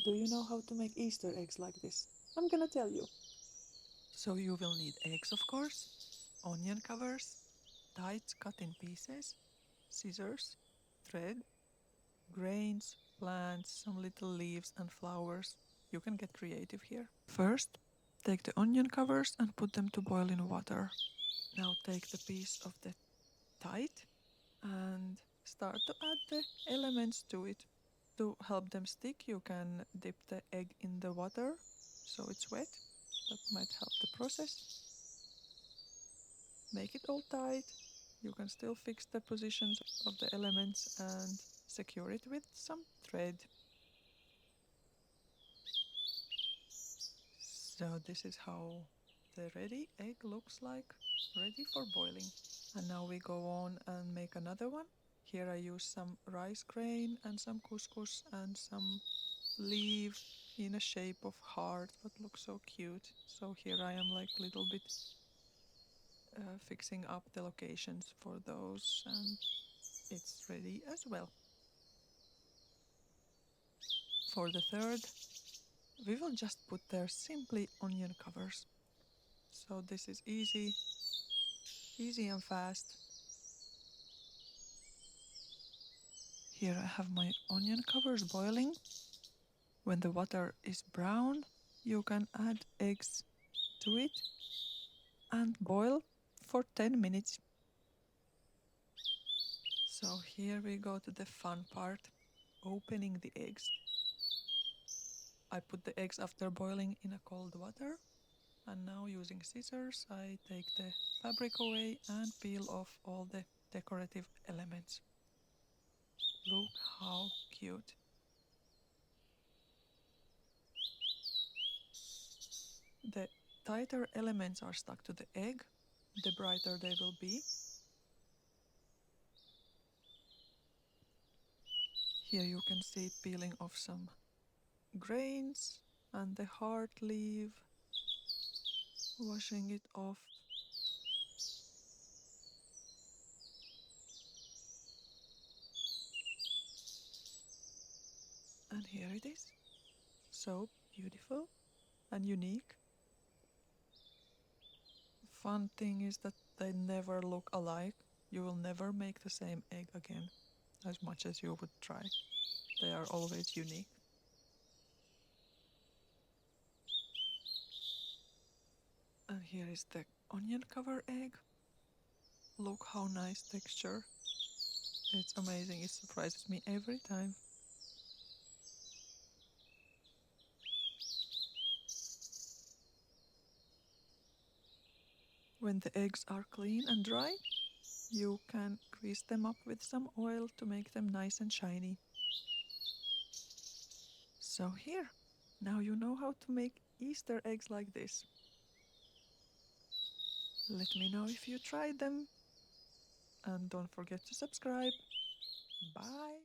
Do you know how to make Easter eggs like this? I'm gonna tell you. So you will need eggs, of course, onion covers, tights cut in pieces, scissors, thread, grains, plants, some little leaves and flowers. You can get creative here. First, take the onion covers and put them to boil in water. Now take the piece of the tight and start to add the elements to it. To help them stick, you can dip the egg in the water so it's wet. That might help the process. Make it all tight. You can still fix the positions of the elements and secure it with some thread. So this is how the ready egg looks like, ready for boiling. And now we go on and make another one. Here I use some rice grain and some couscous and some leaf in a shape of heart that looks so cute. So here I am like a little bit fixing up the locations for those, and it's ready as well. For the third, we will just put there simply onion covers. So this is easy and fast. Here I have my onion covers boiling. When the water is brown, you can add eggs to it and boil for 10 minutes. So here we go to the fun part, opening the eggs. I put the eggs after boiling in a cold water, and now using scissors I take the fabric away and peel off all the decorative elements. Look how cute. The tighter elements are stuck to the egg, the brighter they will be. Here you can see peeling off some grains and the heart leaf, washing it off. And here it is. So beautiful and unique. Fun thing is that they never look alike. You will never make the same egg again, as much as you would try. They are always unique. And here is the onion cover egg. Look how nice texture. It's amazing. It surprises me every time. When the eggs are clean and dry, you can grease them up with some oil to make them nice and shiny. So here, now you know how to make Easter eggs like this. Let me know if you tried them, and don't forget to subscribe. Bye!